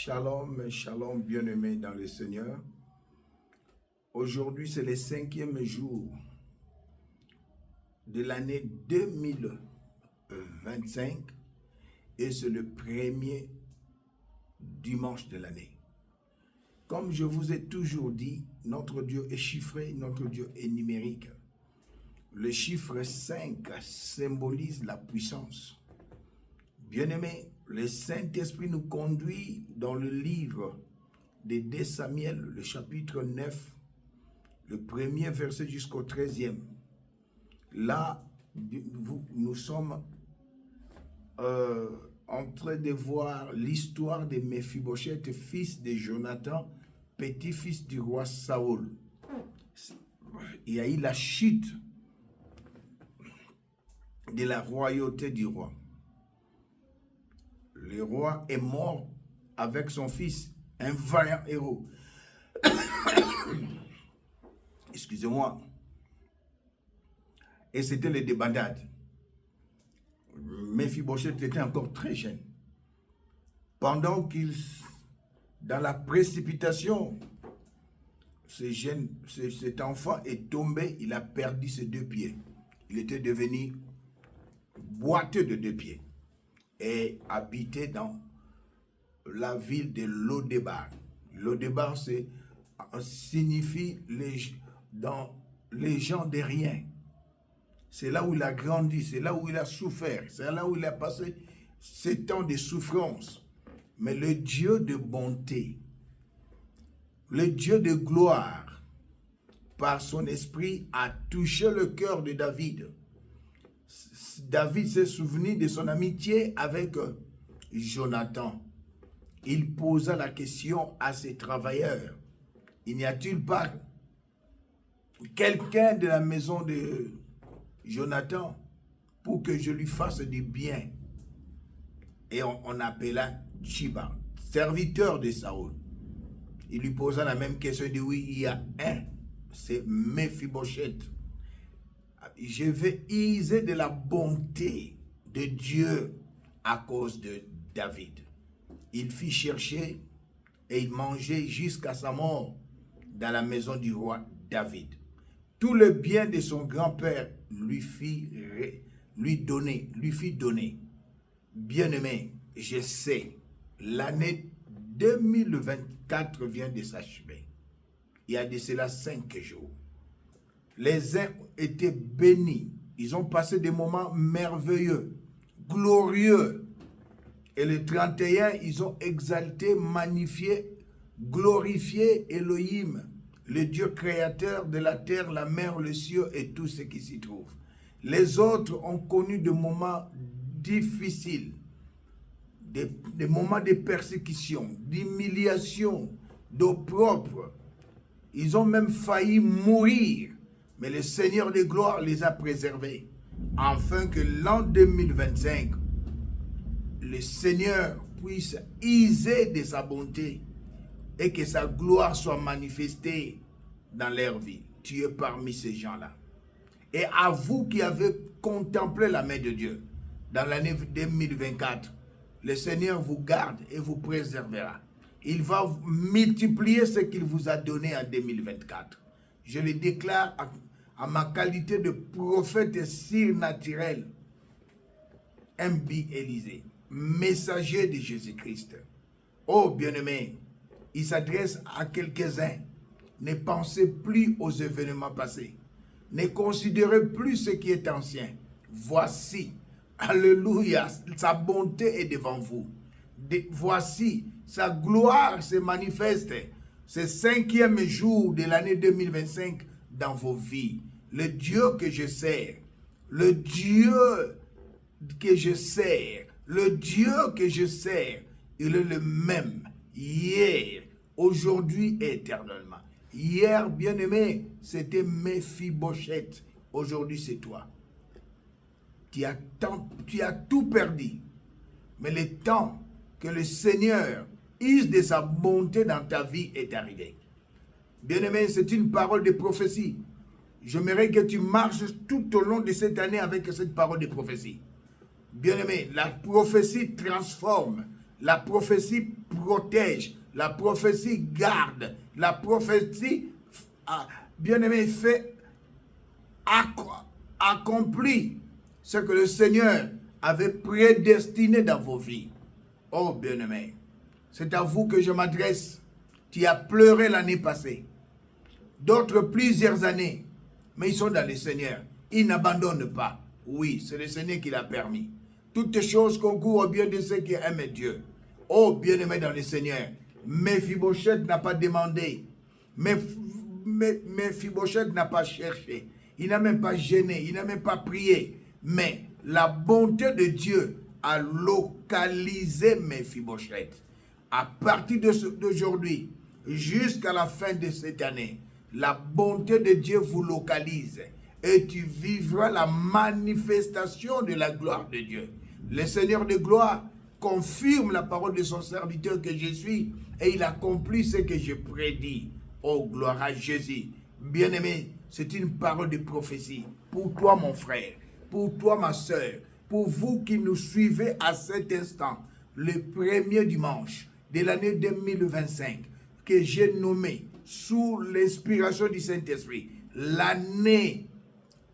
Shalom, shalom, bien-aimés dans le Seigneur. Aujourd'hui, c'est le 5e jour de l'année 2025 et c'est le premier dimanche de l'année. Comme je vous ai toujours dit, notre Dieu est chiffré, notre Dieu est numérique. Le chiffre 5 symbolise la puissance. Bien-aimés, le Saint-Esprit nous conduit dans le livre de 2 Samuel, le chapitre 9, le premier verset jusqu'au 13e. Là, nous sommes en train de voir l'histoire de Méphibosheth, fils de Jonathan, petit-fils du roi Saoul. Il y a eu la chute de la royauté du roi. Le roi est mort avec son fils, un vaillant héros. Excusez-moi. Et c'était les débandades. Méphibosheth était encore très jeune. Pendant dans la précipitation, cet enfant est tombé, il a perdu ses 2 pieds. Il était devenu boiteux de 2 pieds. Et habitait dans la ville de Lodébar. Lodébar, signifie les gens de rien. C'est là où il a grandi, c'est là où il a souffert, c'est là où il a passé ces temps de souffrance. Mais le Dieu de bonté, le Dieu de gloire, par son esprit, a touché le cœur de David. David s'est souvenu de son amitié avec Jonathan. Il posa la question à ses travailleurs. Il n'y a-t-il pas quelqu'un de la maison de Jonathan pour que je lui fasse du bien? Et on appela Chiba, serviteur de Saoul. Il lui posa la même question. Il dit oui, il y a un, c'est Méphibosheth. Je vais user de la bonté de Dieu à cause de David. Il fit chercher et il mangeait jusqu'à sa mort dans la maison du roi David. Tout le bien de son grand-père lui fit donner. Bien-aimé, je sais, l'année 2024 vient de s'achever. Il y a de cela 5 jours. Les uns étaient bénis. Ils ont passé des moments merveilleux, glorieux. Et le 31, ils ont exalté, magnifié, glorifié Elohim, le Dieu créateur de la terre, la mer, le ciel et tout ce qui s'y trouve. Les autres ont connu des moments difficiles, des moments de persécution, d'humiliation, d'opprobre. Ils ont même failli mourir. Mais le Seigneur de gloire les a préservés, afin que l'an 2025, le Seigneur puisse user de sa bonté et que sa gloire soit manifestée dans leur vie. Tu es parmi ces gens-là. Et à vous qui avez contemplé la main de Dieu, dans l'année 2024, le Seigneur vous garde et vous préservera. Il va multiplier ce qu'il vous a donné en 2024. Je le déclare à ma qualité de prophète surnaturel, M.B. Élysée, messager de Jésus-Christ. Oh bien-aimé, il s'adresse à quelques-uns. Ne pensez plus aux événements passés. Ne considérez plus ce qui est ancien. Voici, alléluia, sa bonté est devant vous. Voici, sa gloire se manifeste. Ce 5e jour de l'année 2025 dans vos vies. Le Dieu que je sers, le Dieu que je sers, le Dieu que je sers, il est le même hier, aujourd'hui et éternellement. Hier, bien-aimé, c'était Méphibosheth. Aujourd'hui, c'est toi. Tu as tout perdu. Mais le temps que le Seigneur use de sa bonté dans ta vie est arrivé. Bien-aimé, c'est une parole de prophétie. J'aimerais que tu marches tout au long de cette année avec cette parole de prophétie. Bien-aimé, la prophétie transforme, La prophétie protège. La prophétie garde. La prophétie, bien-aimé, fait accomplit ce que le Seigneur avait prédestiné dans vos vies. Oh, bien-aimé, c'est à vous que je m'adresse. Tu as pleuré l'année passée. D'autres plusieurs années. Mais ils sont dans le Seigneur. Ils n'abandonnent pas. Oui, c'est le Seigneur qui l'a permis. Toutes choses concourent au bien de ceux qui aiment Dieu. Oh, bien-aimé dans le Seigneur. Mephibosheth n'a pas demandé. Mephibosheth n'a pas cherché. Il n'a même pas gêné. Il n'a même pas prié. Mais la bonté de Dieu a localisé Mephibosheth. À partir d'aujourd'hui, jusqu'à la fin de cette année, la bonté de Dieu vous localise et tu vivras la manifestation de la gloire de Dieu. Le Seigneur de gloire confirme la parole de son serviteur que je suis et il accomplit ce que je prédis. Oh, gloire à Jésus. Bien-aimé, c'est une parole de prophétie pour toi, mon frère, pour toi, ma soeur, pour vous qui nous suivez à cet instant, le premier dimanche de l'année 2025 que j'ai nommé sous l'inspiration du Saint-Esprit l'année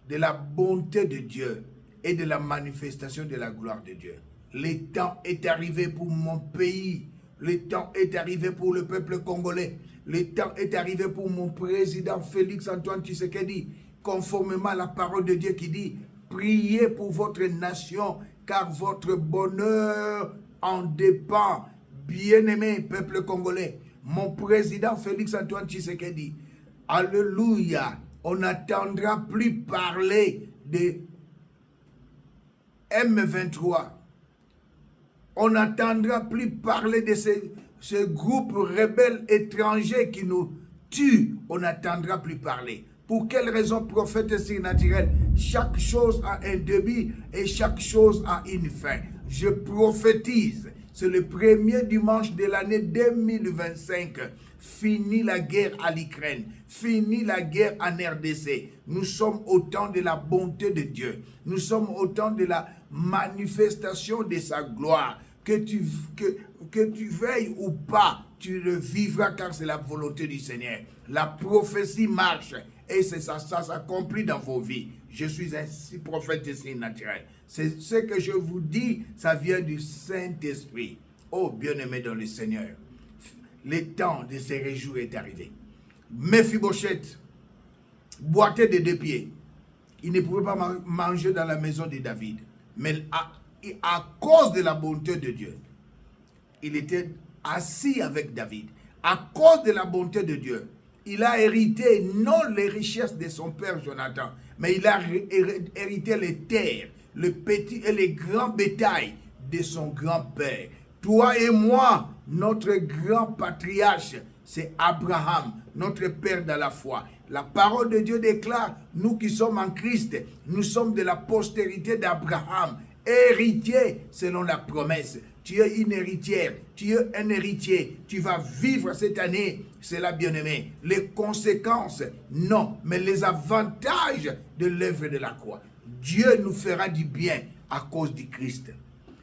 de la bonté de Dieu et de la manifestation de la gloire de Dieu. Le temps est arrivé pour mon pays. Le temps est arrivé pour le peuple congolais. Le temps est arrivé pour mon président Félix Antoine Tshisekedi, conformément à la parole de Dieu qui dit « Priez pour votre nation, car votre bonheur en dépend. » Bien-aimé peuple congolais, mon président Félix Antoine Tshisekedi, alléluia, on n'attendra plus parler de M23. On n'attendra plus parler de ce groupe rebelle étranger qui nous tue. On n'attendra plus parler. Pour quelle raison, prophète surnaturel? Chaque chose a un début et chaque chose a une fin. Je prophétise. C'est le premier dimanche de l'année 2025. Fini la guerre à l'Ukraine. Fini la guerre en RDC. Nous sommes au temps de la bonté de Dieu. Nous sommes au temps de la manifestation de sa gloire. Que tu veilles ou pas, tu le vivras car c'est la volonté du Seigneur. La prophétie marche et ça s'accomplit dans vos vies. Je suis un prophète surnaturel. C'est ce que je vous dis, ça vient du Saint-Esprit. Oh, bien-aimé dans le Seigneur, le temps de se réjouir est arrivé. Mephibosheth, boitait de 2 pieds. Il ne pouvait pas manger dans la maison de David. Mais à cause de la bonté de Dieu, il était assis avec David. À cause de la bonté de Dieu, il a hérité non les richesses de son père Jonathan, mais il a hérité les terres, le petit et les grands bétails de son grand-père. Toi et moi, notre grand patriarche, c'est Abraham, notre père dans la foi. La parole de Dieu déclare, nous qui sommes en Christ, nous sommes de la postérité d'Abraham, héritiers selon la promesse. Tu es une héritière, tu es un héritier, tu vas vivre cette année, c'est la bien-aimée. Les conséquences, non, mais les avantages de l'œuvre de la croix. Dieu nous fera du bien à cause du Christ.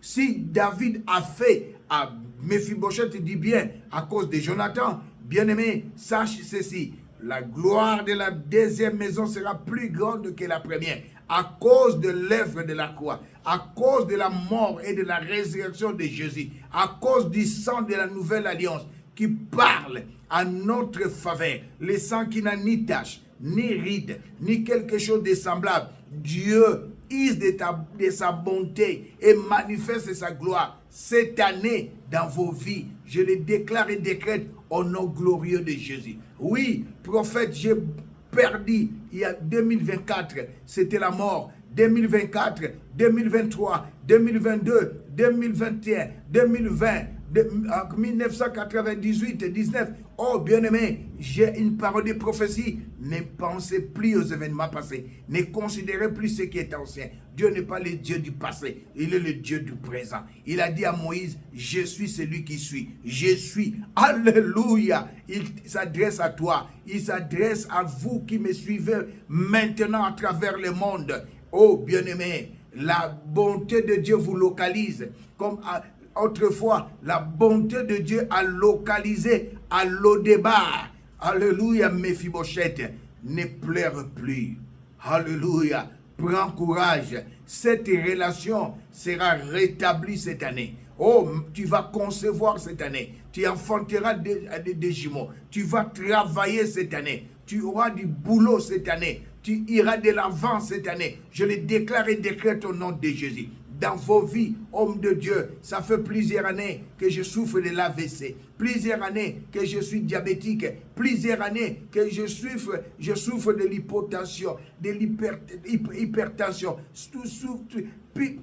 Si David a fait à Mephibosheth du bien à cause de Jonathan, bien-aimé, sache ceci, la gloire de la deuxième maison sera plus grande que la première à cause de l'œuvre de la croix, à cause de la mort et de la résurrection de Jésus, à cause du sang de la nouvelle alliance qui parle à notre faveur, le sang qui n'a ni tache, ni ride, ni quelque chose de semblable. Dieu use de sa bonté et manifeste sa gloire cette année dans vos vies. Je le déclare et décrète au nom glorieux de Jésus. Oui, prophète, j'ai perdu il y a 2024, c'était la mort. 2024, 2023, 2022, 2021, 2020, 1998, 19. Oh, bien-aimé, j'ai une parole de prophétie. Ne pensez plus aux événements passés. Ne considérez plus ce qui est ancien. Dieu n'est pas le Dieu du passé. Il est le Dieu du présent. Il a dit à Moïse, je suis celui qui suis. Je suis. Alléluia. Il s'adresse à toi. Il s'adresse à vous qui me suivez maintenant à travers le monde. Oh, bien-aimé, la bonté de Dieu vous localise. Comme autrefois, la bonté de Dieu a localisé à Lodébar. Alléluia, Méphibosheth, ne pleure plus. Alléluia, prends courage. Cette relation sera rétablie cette année. Oh, tu vas concevoir cette année. Tu enfanteras des jumeaux. Tu vas travailler cette année. Tu auras du boulot cette année. Tu iras de l'avant cette année. Je le déclare et décrète au nom de Jésus. Dans vos vies, hommes de Dieu, ça fait plusieurs années que je souffre de l'AVC. Plusieurs années que je suis diabétique. Plusieurs années que je souffre de l'hypotension, de l'hypertension.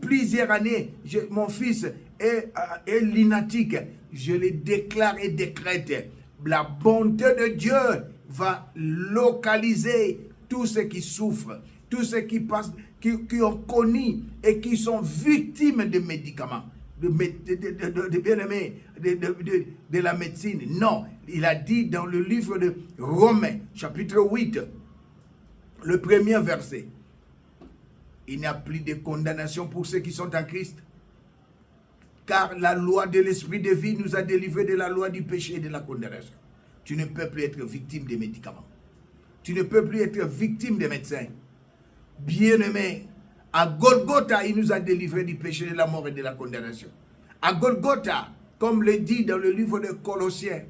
Plusieurs années, mon fils est lunatique. Je le déclare et décrète. La bonté de Dieu va localiser tous ceux qui souffrent, tous ceux qui passent, qui ont connu et qui sont victimes de médicaments, de la médecine. Non, il a dit dans le livre de Romains, chapitre 8, le premier verset, il n'y a plus de condamnation pour ceux qui sont en Christ. Car la loi de l'esprit de vie nous a délivrés de la loi du péché et de la condamnation. Tu ne peux plus être victime des médicaments. Tu ne peux plus être victime des médecins. Bien-aimé, à Golgotha, il nous a délivrés du péché, de la mort et de la condamnation. À Golgotha, comme le dit dans le livre de Colossiens,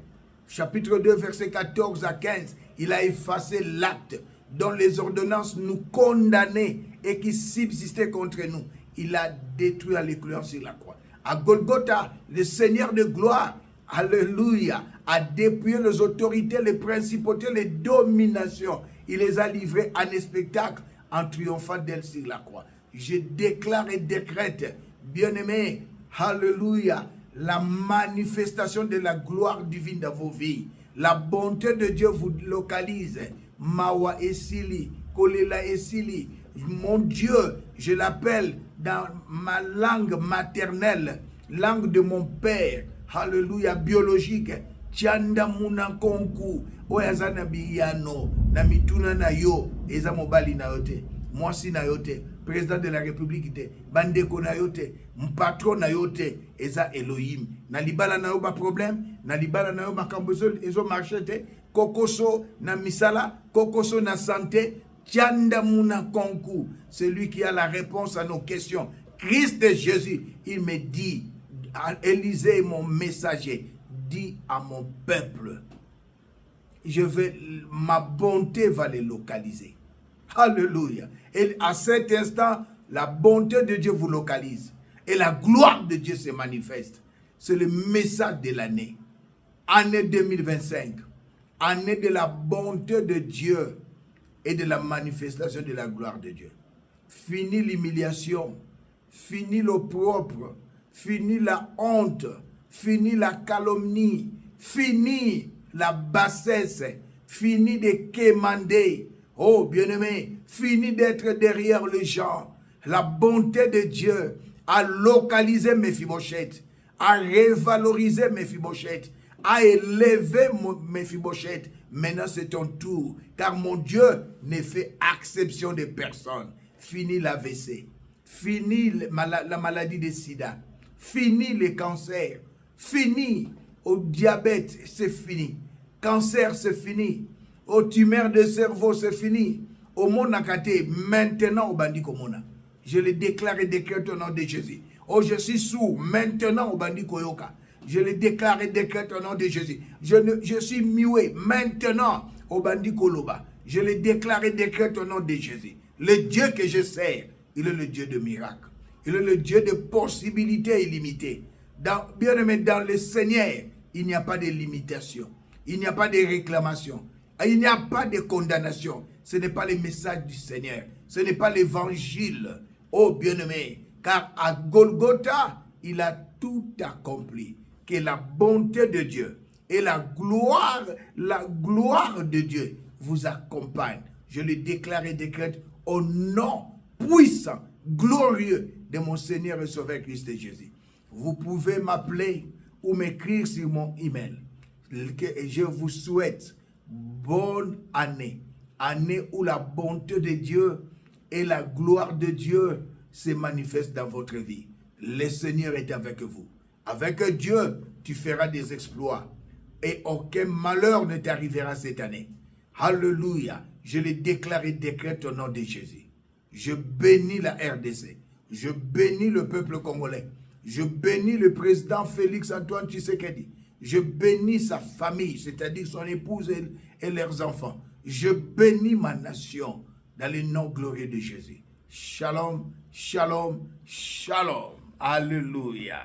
chapitre 2, versets 14 à 15, il a effacé l'acte dont les ordonnances nous condamnaient et qui subsistaient contre nous. Il a détruit à l'éclure sur la croix. À Golgotha, le Seigneur de gloire, alléluia, a dépouillé les autorités, les principautés, les dominations. Il les a livrées en un spectacle en triomphant d'elle sur la croix. Je déclare et décrète, bien-aimés, alléluia, la manifestation de la gloire divine dans vos vies. La bonté de Dieu vous localise. Mawa Esili, Kolela Esili. Mon Dieu, je l'appelle dans ma langue maternelle, langue de mon père, alléluia, biologique. Tianda muna konku, oyazana biyano, na mituna na yo, eza mobali na yote, mwasi na yote, président de la République te, bandeko na yote, mpatron na yote, eza Elohim. Na libala na yo ba problème, na libala na yo makambo ezo marché te, kokoso na misala, kokoso na santé, tianda muna konku, celui qui a la réponse à nos questions. Christ Jésus, il me dit, Élisée mon messager, dit à mon peuple, ma bonté va les localiser. Alléluia. Et à cet instant, la bonté de Dieu vous localise. Et la gloire de Dieu se manifeste. C'est le message de l'année. Année 2025. Année de la bonté de Dieu et de la manifestation de la gloire de Dieu. Fini l'humiliation. Fini l'opprobre. Fini la honte. Fini la calomnie, fini la bassesse, fini de quémander. Oh bien-aimé, fini d'être derrière les gens. La bonté de Dieu a localisé Méphibosheth, a révalorisé Méphibosheth, a élevé Méphibosheth. Maintenant c'est ton tour, car mon Dieu ne fait exception de personne. Fini l'AVC, fini la maladie de sida, fini le cancer. Fini, au diabète, c'est fini. Cancer, c'est fini. Au tumeur de cerveau, c'est fini. Au monakate, maintenant au bandit komona. Je le déclare et décrète au nom de Jésus. Oh, je suis sourd, maintenant au bandit koyoka. Je le déclare et décrète au nom de Jésus. Je suis muet, maintenant au bandit koloba. Je le déclare et décrète au nom de Jésus. Le Dieu que je sers, il est le Dieu de miracles. Il est le Dieu de possibilités illimitées. Bien-aimé, dans le Seigneur, il n'y a pas de limitation. Il n'y a pas de réclamation. Il n'y a pas de condamnation. Ce n'est pas le message du Seigneur. Ce n'est pas l'évangile. Oh bien-aimé, car à Golgotha, il a tout accompli. Que la bonté de Dieu et la gloire de Dieu vous accompagne. Je le déclare et décrète au nom puissant, glorieux de mon Seigneur et Sauveur Christ Jésus. Vous pouvez m'appeler ou m'écrire sur mon email. Je vous souhaite bonne année. Année où la bonté de Dieu et la gloire de Dieu se manifestent dans votre vie. Le Seigneur est avec vous. Avec Dieu, tu feras des exploits. Et aucun malheur ne t'arrivera cette année. Alléluia. Je le déclare et décrète au nom de Jésus. Je bénis la RDC. Je bénis le peuple congolais. Je bénis le président Félix Antoine Tshisekedi. Je bénis sa famille, c'est-à-dire son épouse et leurs enfants. Je bénis ma nation dans le nom glorieux de Jésus. Shalom, shalom, shalom. Alléluia.